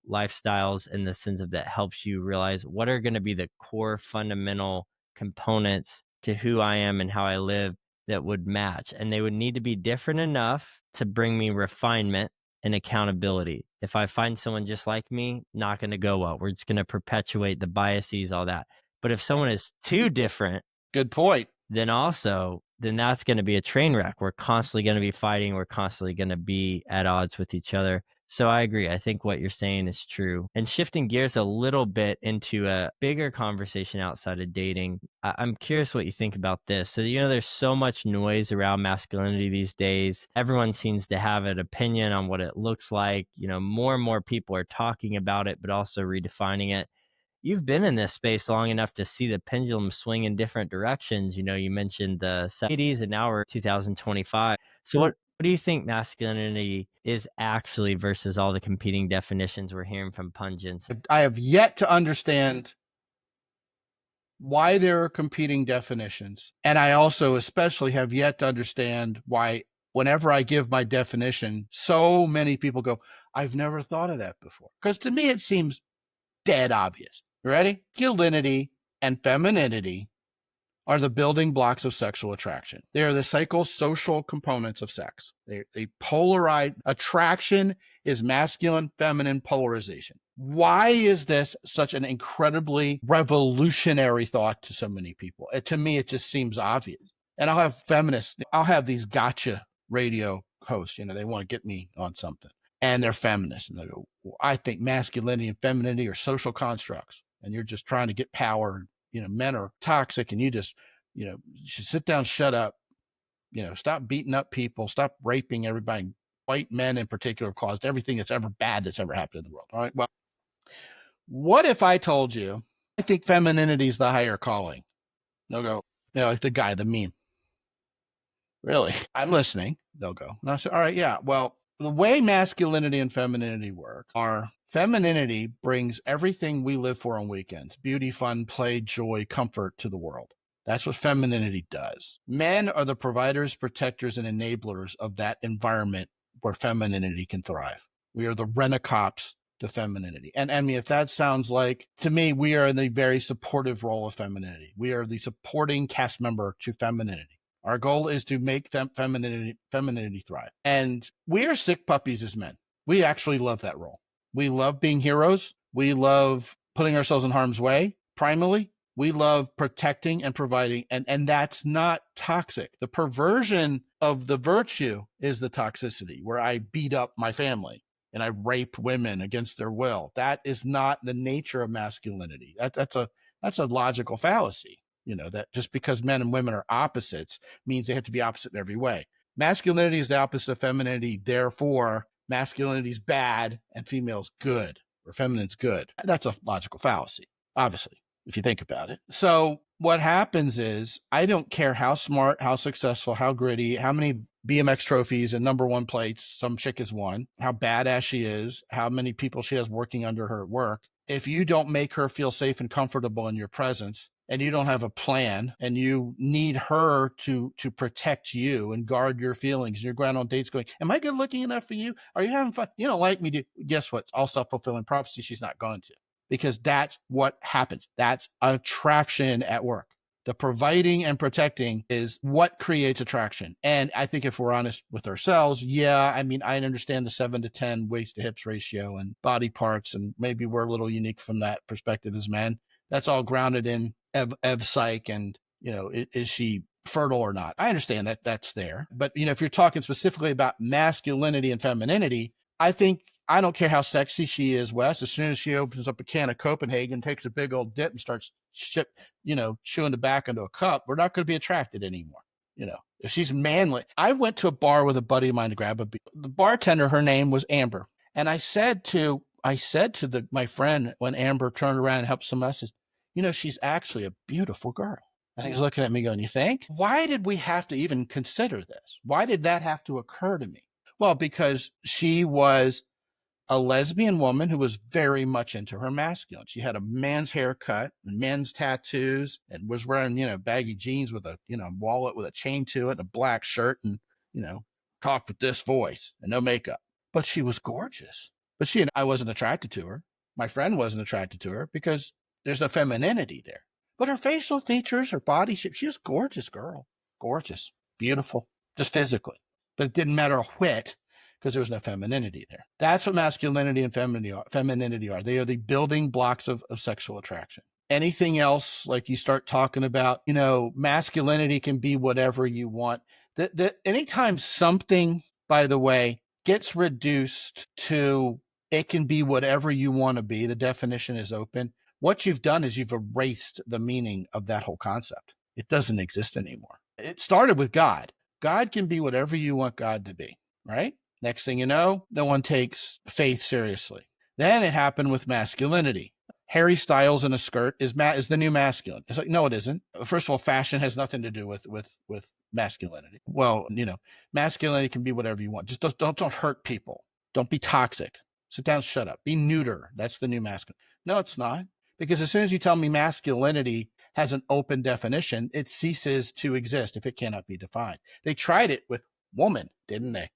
lifestyles in the sense of that helps you realize what are gonna be the core fundamental components to who I am and how I live that would match, and they would need to be different enough to bring me refinement and accountability. If I find someone just like me, not going to go well. We're just going to perpetuate the biases, all that. But if someone is too different, Good point. then that's going to be a train wreck. We're constantly going to be fighting. We're constantly going to be at odds with each other. So I agree. I think what you're saying is true. And shifting gears a little bit into a bigger conversation outside of dating, I'm curious what you think about this. So, there's so much noise around masculinity these days. Everyone seems to have an opinion on what it looks like. More and more people are talking about it, but also redefining it. You've been in this space long enough to see the pendulum swing in different directions. You mentioned the 80s and now we're 2025. So what do you think masculinity is actually versus all the competing definitions we're hearing from pundits? I have yet to understand why there are competing definitions. And I also especially have yet to understand why whenever I give my definition, so many people go, I've never thought of that before. Because to me, it seems dead obvious. Ready? Masculinity and femininity are the building blocks of sexual attraction. They are the psychosocial components of sex. They polarize. Attraction is masculine, feminine polarization. Why is this such an incredibly revolutionary thought to so many people? To me, it just seems obvious. And I'll have feminists, I'll have these gotcha radio hosts, they want to get me on something. And they're feminists. And they go, well, I think masculinity and femininity are social constructs. And you're just trying to get power. Men are toxic and you just, you should sit down, shut up, stop beating up people, stop raping everybody. White men in particular have caused everything that's ever bad that's ever happened in the world. All right. Well, what if I told you, I think femininity is the higher calling? They'll go, like the guy, the meme. Really? I'm listening. They'll go. And I say, all right, yeah. Well, the way masculinity and femininity work are femininity brings everything we live for on weekends: beauty, fun, play, joy, comfort to the world. That's what femininity does. Men are the providers, protectors, and enablers of that environment where femininity can thrive. We are the rent-a-cops to femininity. And I mean, if that sounds like, to me, we are in the very supportive role of femininity. We are the supporting cast member to femininity. Our goal is to make them femininity thrive. And we are sick puppies as men. We actually love that role. We love being heroes. We love putting ourselves in harm's way, primally. We love protecting and providing, and that's not toxic. The perversion of the virtue is the toxicity, where I beat up my family and I rape women against their will. That is not the nature of masculinity. That's a logical fallacy. That just because men and women are opposites means they have to be opposite in every way. Masculinity is the opposite of femininity. Therefore, masculinity is bad and female's good, or feminine's good. That's a logical fallacy, obviously, if you think about it. So what happens is, I don't care how smart, how successful, how gritty, how many BMX trophies and number one plates some chick has won, how badass she is, how many people she has working under her at work. If you don't make her feel safe and comfortable in your presence, and you don't have a plan, and you need her to protect you and guard your feelings, and you're going on dates going, am I good looking enough for you? Are you having fun? You don't like me, guess what? It's all self-fulfilling prophecy. She's not going to, because that's what happens. That's attraction at work. The providing and protecting is what creates attraction. And I think if we're honest with ourselves, yeah, I mean, I understand the 7 to 10 waist to hips ratio and body parts, and maybe we're a little unique from that perspective as men. That's all grounded in Ev Psych and, is she fertile or not? I understand that that's there. But, if you're talking specifically about masculinity and femininity, I think I don't care how sexy she is, Wes. As soon as she opens up a can of Copenhagen, takes a big old dip and starts chewing the back into a cup, we're not going to be attracted anymore. If she's manly. I went to a bar with a buddy of mine to grab a beer. The bartender, her name was Amber. And I said to my friend when Amber turned around and helped somebody else, she's actually a beautiful girl. And he's looking at me going, you think? Why did we have to even consider this? Why did that have to occur to me? Well, because she was a lesbian woman who was very much into her masculine. She had a man's haircut and men's tattoos and was wearing, baggy jeans with a, wallet with a chain to it and a black shirt and, talked with this voice and no makeup. But she was gorgeous. But I wasn't attracted to her. My friend wasn't attracted to her because there's no femininity there. But her facial features, her body shape, she was a gorgeous girl. Gorgeous, beautiful, just physically. But it didn't matter a whit because there was no femininity there. That's what masculinity and femininity are. They are the building blocks of sexual attraction. Anything else, like you start talking about, masculinity can be whatever you want. Anytime something, by the way, gets reduced to it can be whatever you want to be, the definition is open. What you've done is you've erased the meaning of that whole concept. It doesn't exist anymore. It started with God. God can be whatever you want God to be, right? Next thing you know, no one takes faith seriously. Then it happened with masculinity. Harry Styles in a skirt is the new masculine. It's like, no, it isn't. First of all, fashion has nothing to do with masculinity. Well, masculinity can be whatever you want. Just don't hurt people. Don't be toxic. Sit down, shut up. Be neuter. That's the new masculine. No, it's not. Because as soon as you tell me masculinity has an open definition, it ceases to exist if it cannot be defined. They tried it with woman, didn't they?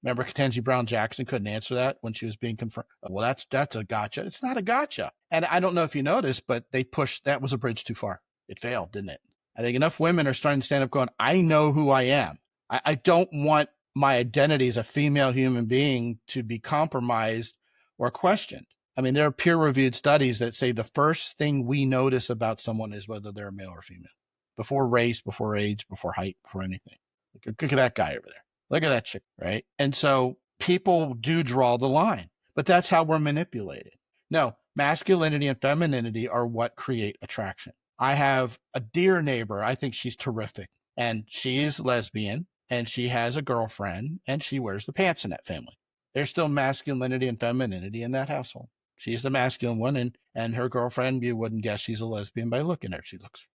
Remember, Ketanji Brown Jackson couldn't answer that when she was being confirmed. Well, that's a gotcha. It's not a gotcha. And I don't know if you noticed, but that was a bridge too far. It failed, didn't it? I think enough women are starting to stand up going, I know who I am. I don't want my identity as a female human being to be compromised or questioned. I mean, there are peer-reviewed studies that say the first thing we notice about someone is whether they're male or female. Before race, before age, before height, before anything. Look at that guy over there. Look at that chick, right? And so people do draw the line, but that's how we're manipulated. No, masculinity and femininity are what create attraction. I have a dear neighbor. I think she's terrific. And she is lesbian and she has a girlfriend and she wears the pants in that family. There's still masculinity and femininity in that household. She's the masculine one, and her girlfriend, you wouldn't guess she's a lesbian by looking at her. She looks,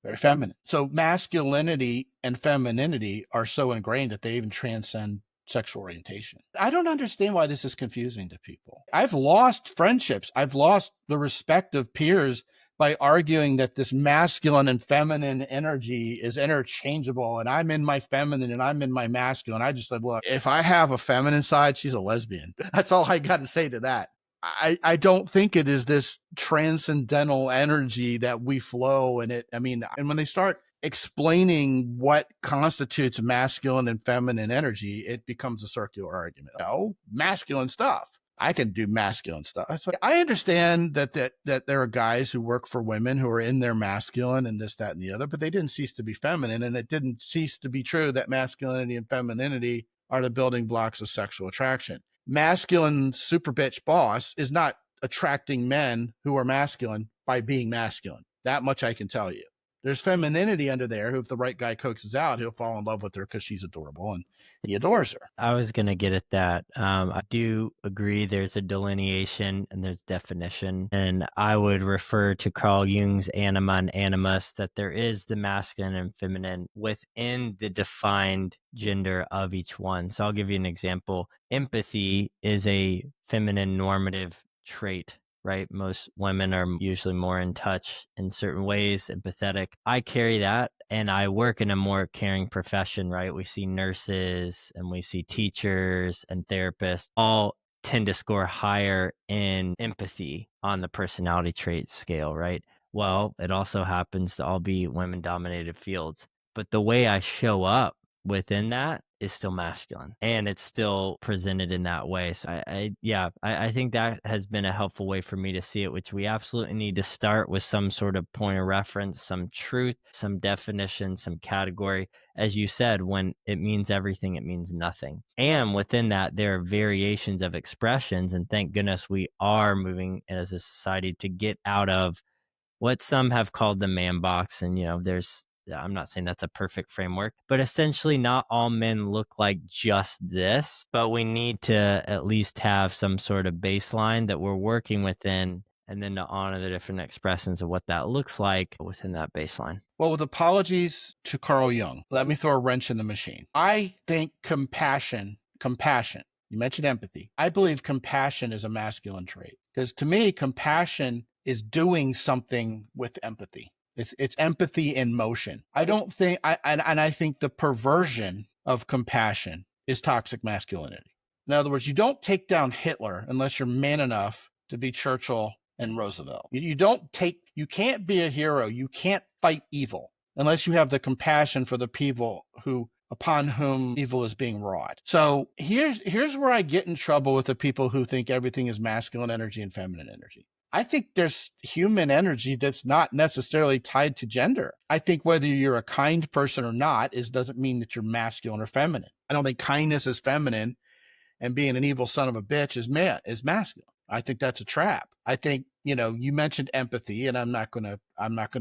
very feminine. So masculinity and femininity are so ingrained that they even transcend sexual orientation. I don't understand why this is confusing to people. I've lost friendships. I've lost the respect of peers by arguing that this masculine and feminine energy is interchangeable and I'm in my feminine and I'm in my masculine. I just said, look, if I have a feminine side, she's a lesbian. That's all I got to say to that. I don't think it is this transcendental energy that we flow in it. And when they start explaining what constitutes masculine and feminine energy, it becomes a circular argument. No, masculine stuff. I can do masculine stuff. So I understand that there are guys who work for women who are in their masculine and this, that, and the other, but they didn't cease to be feminine. And it didn't cease to be true that masculinity and femininity are the building blocks of sexual attraction. Masculine super bitch boss is not attracting men who are masculine by being masculine. That much I can tell you. There's femininity under there who, if the right guy coaxes out, he'll fall in love with her because she's adorable and he adores her. I was going to get at that. I do agree there's a delineation and there's definition. And I would refer to Carl Jung's anima and animus, that there is the masculine and feminine within the defined gender of each one. So I'll give you an example. Empathy is a feminine normative trait, right? Most women are usually more in touch in certain ways, empathetic. I carry that, and I work in a more caring profession, right? We see nurses and we see teachers and therapists, all tend to score higher in empathy on the personality trait scale, right? Well, it also happens to all be women dominated fields. But the way I show up within that is still masculine and it's still presented in that way. So I think that has been a helpful way for me to see it, which we absolutely need to start with some sort of point of reference, some truth, some definition, some category. As you said, when it means everything, it means nothing. And within that, there are variations of expressions. And thank goodness we are moving as a society to get out of what some have called the man box. And, I'm not saying that's a perfect framework, but essentially, not all men look like just this, but we need to at least have some sort of baseline that we're working within, and then to honor the different expressions of what that looks like within that baseline. Well, with apologies to Carl Jung, let me throw a wrench in the machine. I think compassion, you mentioned empathy. I believe compassion is a masculine trait because to me, compassion is doing something with empathy. It's empathy in motion. I don't think, I think the perversion of compassion is toxic masculinity. In other words, you don't take down Hitler unless you're man enough to be Churchill and Roosevelt. You can't be a hero. You can't fight evil unless you have the compassion for the people upon whom evil is being wrought. So here's where I get in trouble with the people who think everything is masculine energy and feminine energy. I think there's human energy that's not necessarily tied to gender. I think whether you're a kind person or not doesn't mean that you're masculine or feminine. I don't think kindness is feminine and being an evil son of a bitch is masculine. I think that's a trap. I think, you mentioned empathy, and I'm not gonna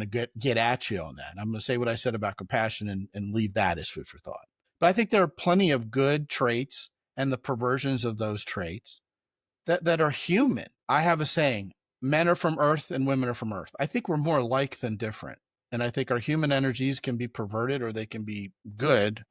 get at you on that. I'm gonna say what I said about compassion and leave that as food for thought. But I think there are plenty of good traits and the perversions of those traits that are human. I have a saying, men are from earth and women are from earth. I think we're more alike than different. And I think our human energies can be perverted or they can be good,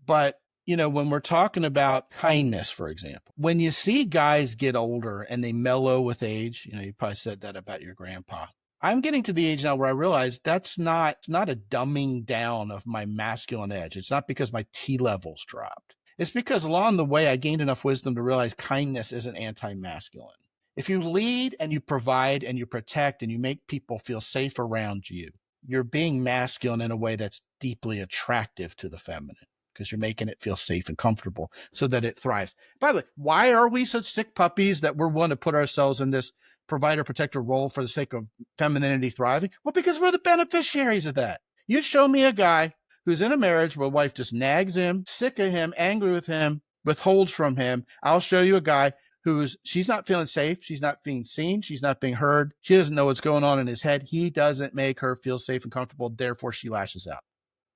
but when we're talking about kindness, for example, when you see guys get older and they mellow with age, you probably said that about your grandpa. I'm getting to the age now where I realize it's not a dumbing down of my masculine edge. It's not because my T levels dropped. It's because along the way, I gained enough wisdom to realize kindness isn't anti-masculine. If you lead and you provide and you protect and you make people feel safe around you, you're being masculine in a way that's deeply attractive to the feminine because you're making it feel safe and comfortable so that it thrives. By the way, why are we such sick puppies that we're willing to put ourselves in this provider protector role for the sake of femininity thriving? Well, because we're the beneficiaries of that. You show me a guy who's in a marriage where a wife just nags him, sick of him, angry with him, withholds from him. I'll show you a guy she's not feeling safe. She's not being seen. She's not being heard. She doesn't know what's going on in his head. He doesn't make her feel safe and comfortable. Therefore, she lashes out.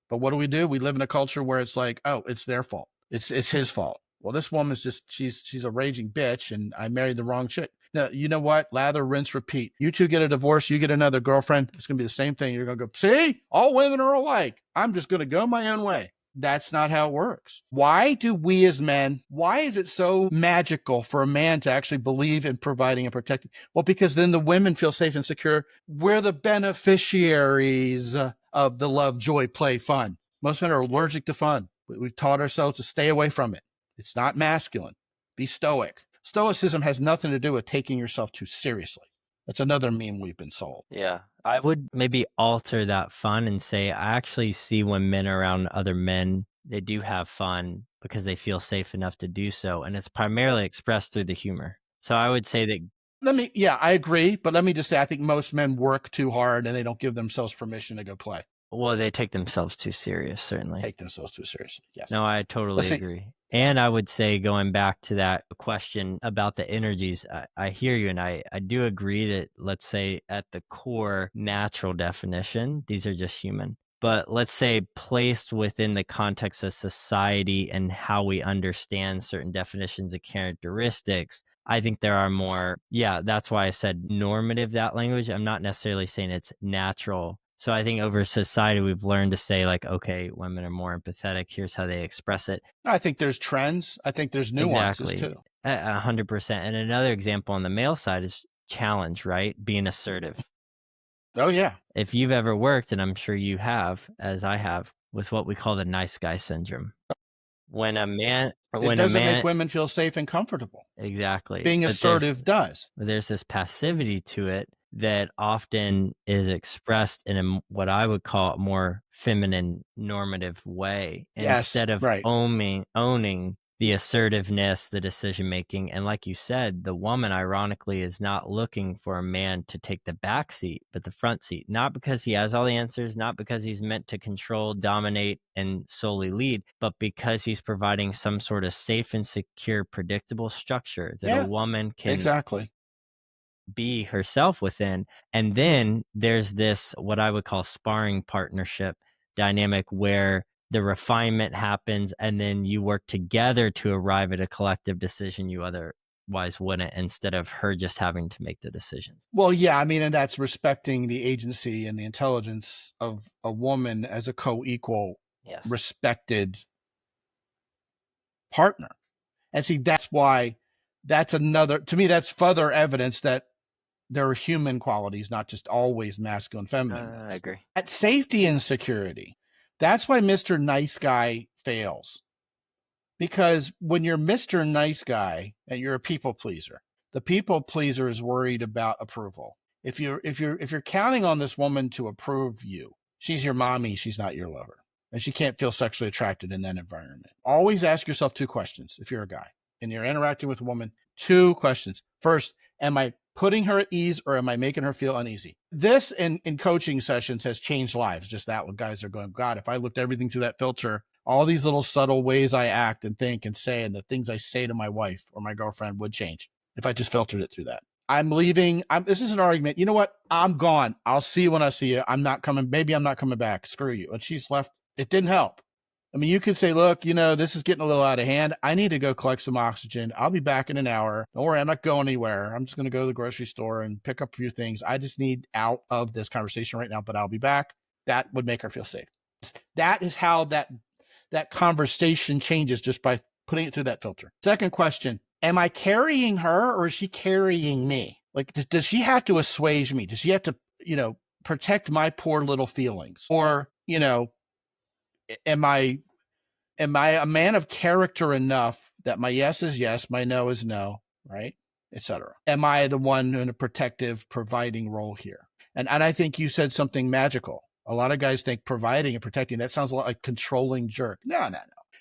But what do? We live in a culture where it's like, oh, it's their fault. It's his fault. Well, this woman's she's a raging bitch and I married the wrong chick. Now, you know what? Lather, rinse, repeat. You two get a divorce. You get another girlfriend. It's going to be the same thing. You're going to go, see, all women are alike. I'm just going to go my own way. That's not how it works. Why do we as men, why is it so magical for a man to actually believe in providing and protecting? Well, because then the women feel safe and secure. We're the beneficiaries of the love, joy, play, fun. Most men are allergic to fun. We've taught ourselves to stay away from it. It's not masculine. Be stoic. Stoicism has nothing to do with taking yourself too seriously. That's another meme we've been sold. Yeah. I would maybe alter that fun and say I actually see when men are around other men, they do have fun because they feel safe enough to do so. And it's primarily expressed through the humor. So I would say that I agree. But let me just say, I think most men work too hard and they don't give themselves permission to go play. well, they take themselves too serious, certainly. Take themselves too seriously. Yes. No, I totally agree. And I would say, going back to that question about the energies, I hear you. And I do agree that, let's say, at the core natural definition, these are just human. But let's say placed within the context of society and how we understand certain definitions of characteristics, I think there are more, that's why I said normative, that language. I'm not necessarily saying it's natural. So I think over society, we've learned to say like, okay, women are more empathetic. Here's how they express it. I think there's trends. I think there's nuances too. 100%. And another example on the male side is challenge, right? Being assertive. Oh, yeah. If you've ever worked, and I'm sure you have, as I have, with what we call the nice guy syndrome. when a man It when a doesn't make man women feel safe and comfortable. exactly, Being but there's assertive does. there's this passivity to it that often is expressed in what I would call a more feminine normative way Yes, instead of right. owning the assertiveness, the decision making. And like you said, the woman ironically is not looking for a man to take the back seat, but the front seat, not because he has all the answers, not because he's meant to control, dominate, and solely lead, but because he's providing some sort of safe and secure, predictable structure that a Yeah, woman can exactly. be herself within. And then there's this, what I would call sparring partnership dynamic, where the refinement happens and then you work together to arrive at a collective decision you otherwise wouldn't, instead of her just having to make the decisions. Well, yeah, I mean, and that's respecting the agency and the intelligence of a woman as a co-equal, Yes. respected partner. And see, that's why that's another, to me, that's further evidence that there are human qualities, not just always masculine, feminine I ones. agree. At safety and security, that's why Mr. Nice Guy fails. Because when you're Mr. Nice Guy and you're a people pleaser, the people pleaser is worried about approval. If you're counting on this woman to approve you, she's your mommy, she's not your lover. And she can't feel sexually attracted in that environment. Always ask yourself two questions if you're a guy and you're interacting with a woman. Two questions. First, am I putting her at ease or am I making her feel uneasy? This in coaching sessions has changed lives. Just that, when guys are going, God, if I looked everything through that filter, all these little subtle ways I act and think and say, and the things I say to my wife or my girlfriend would change if I just filtered it through that. I'm leaving. This is an argument. You know what? I'm gone. I'll see you when I see you. I'm not coming. Maybe I'm not coming back. Screw you. And she's left. It didn't help. I mean, you could say, look, this is getting a little out of hand. I need to go collect some oxygen. I'll be back in an hour. Don't worry, I'm not going anywhere. I'm just going to go to the grocery store and pick up a few things. I just need out of this conversation right now, but I'll be back. That would make her feel safe. That is how that conversation changes, just by putting it through that filter. Second question, am I carrying her or is she carrying me? Like, does she have to assuage me? Does she have to, protect my poor little feelings? Or, am I a man of character enough that my yes is yes, my no is no, right? Etc. Am I the one in a protective, providing role here? And I think you said something magical. A lot of guys think providing and protecting, that sounds a lot like controlling jerk. No.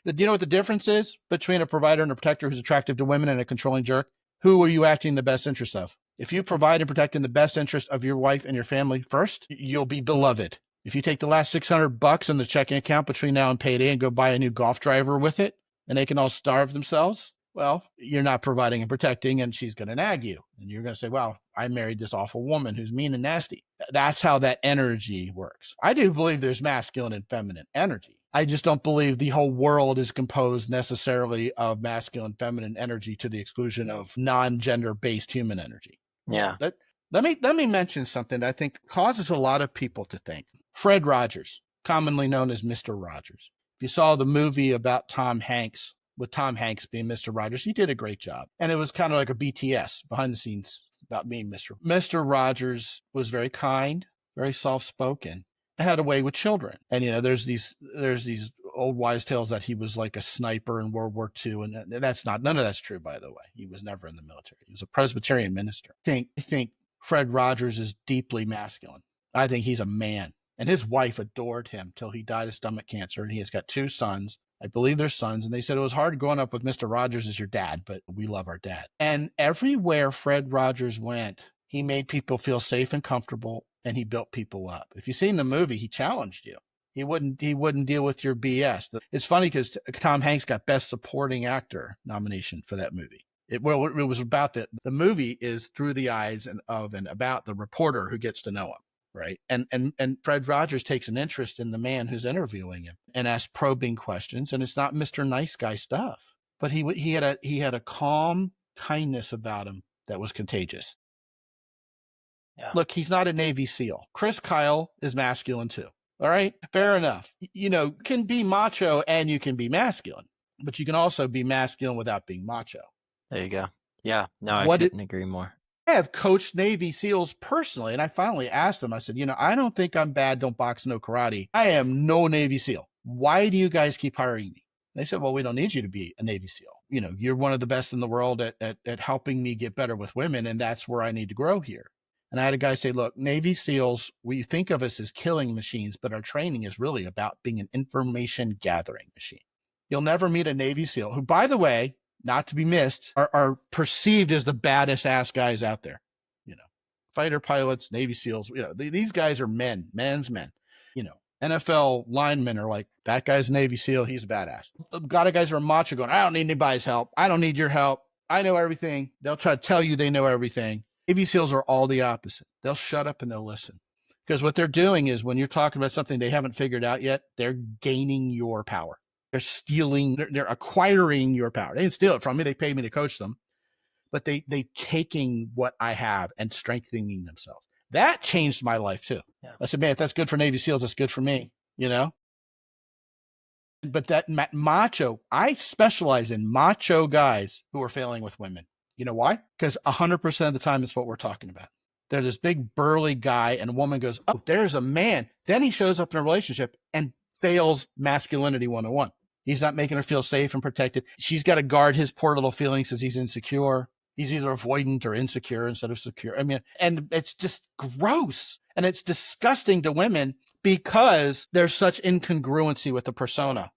Do you know what the difference is between a provider and a protector who's attractive to women and a controlling jerk? Who are you acting in the best interest of? If you provide and protect in the best interest of your wife and your family first, you'll be beloved. If you take the last $600 in the checking account between now and payday and go buy a new golf driver with it, and they can all starve themselves, well, you're not providing and protecting, and she's going to nag you. And you're going to say, wow, I married this awful woman who's mean and nasty. That's how that energy works. I do believe there's masculine and feminine energy. I just don't believe the whole world is composed necessarily of masculine, feminine energy to the exclusion of non-gender based human energy. Yeah. Let me mention something that I think causes a lot of people to think. Fred Rogers, commonly known as Mr. Rogers. If you saw the movie about Tom Hanks, with Tom Hanks being Mr. Rogers, he did a great job. And it was kind of like a BTS, behind the scenes, about being Mr. Rogers was very kind, very soft-spoken, had a way with children. And, there's these old wise tales that he was like a sniper in World War II. And none of that's true, by the way. He was never in the military. He was a Presbyterian minister. I think Fred Rogers is deeply masculine. I think he's a man. And his wife adored him till he died of stomach cancer. And he has got two sons. I believe they're sons. And they said it was hard growing up with Mr. Rogers as your dad, but we love our dad. And everywhere Fred Rogers went, he made people feel safe and comfortable, and he built people up. If you've seen the movie, he challenged you. He wouldn't deal with your BS. It's funny because Tom Hanks got Best Supporting Actor nomination for that movie. It was about the movie is through the eyes of and about the reporter who gets to know him. Right. And Fred Rogers takes an interest in the man who's interviewing him and asks probing questions. And it's not Mr. Nice Guy stuff, but he had a calm kindness about him that was contagious. Yeah. Look, he's not a Navy SEAL. Chris Kyle is masculine too. All right. Fair enough. Can be macho and you can be masculine, but you can also be masculine without being macho. There you go. Yeah. No, I couldn't agree more. I have coached Navy SEALs personally, and I finally asked them, I said, I don't think I'm bad, don't box, no karate. I am no Navy SEAL. Why do you guys keep hiring me? They said, well, we don't need you to be a Navy SEAL. You know, you're one of the best in the world at helping me get better with women. And that's where I need to grow here. And I had a guy say, look, Navy SEALs, we think of us as killing machines, but our training is really about being an information gathering machine. You'll never meet a Navy SEAL who, by the way, not to be missed, are perceived as the baddest ass guys out there. You know, fighter pilots, Navy SEALs, you know, these guys are men's men. You know, NFL linemen are like, that guy's a Navy SEAL, he's a badass. A lot of guys are macho going, I don't need anybody's help. I don't need your help. I know everything. They'll try to tell you they know everything. Navy SEALs are all the opposite. They'll shut up and they'll listen. Because what they're doing is when you're talking about something they haven't figured out yet, they're gaining your power. They're stealing, they're acquiring your power. They didn't steal it from me. They paid me to coach them. But they taking what I have and strengthening themselves. That changed my life too. Yeah. I said, man, if that's good for Navy SEALs, that's good for me, you know? But that macho, I specialize in macho guys who are failing with women. You know why? Because 100% of the time, it's what we're talking about. They're this big burly guy and a woman goes, oh, there's a man. Then he shows up in a relationship and fails masculinity 101. He's not making her feel safe and protected. She's got to guard his poor little feelings because he's insecure. He's either avoidant or insecure instead of secure. I mean, and it's just gross. And it's disgusting to women because there's such incongruency with the persona.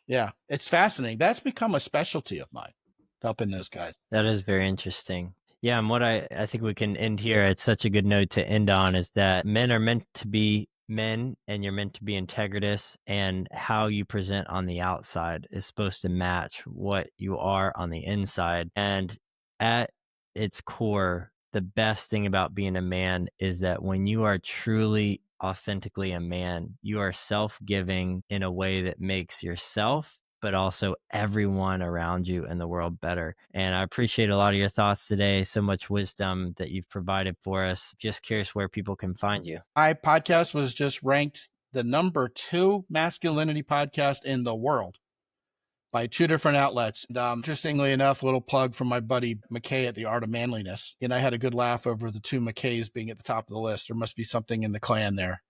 Yeah, it's fascinating. That's become a specialty of mine, helping those guys. That is very interesting. Yeah, and what I think we can end here, it's such a good note to end on, is that men are meant to be men and you're meant to be integritous, and how you present on the outside is supposed to match what you are on the inside. And at its core, the best thing about being a man is that when you are truly authentically a man, you are self-giving in a way that makes yourself but also everyone around you in the world better. And I appreciate a lot of your thoughts today. So much wisdom that you've provided for us. Just curious where people can find you. My podcast was just ranked the #2 masculinity podcast in the world by 2 different outlets. And, interestingly enough, a little plug from my buddy McKay at The Art of Manliness. And I had a good laugh over the 2 McKays being at the top of the list. There must be something in the clan there.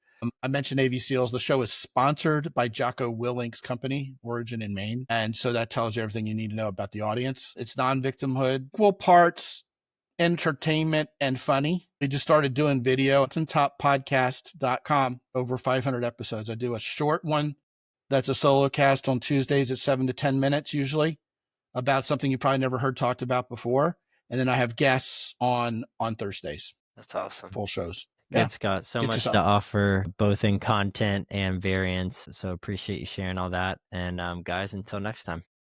I mentioned Navy SEALs. The show is sponsored by Jocko Willink's company, Origin in Maine. And so that tells you everything you need to know about the audience. It's non-victimhood, equal parts entertainment and funny. We just started doing video. It's on toppodcast.com, over 500 episodes. I do a short one that's a solo cast on Tuesdays at 7 to 10 minutes usually about something you probably never heard talked about before. And then I have guests on Thursdays. That's awesome. Full shows. Good, Yeah. Scott. So much to offer, both in content and variance. So appreciate you sharing all that. And guys, until next time.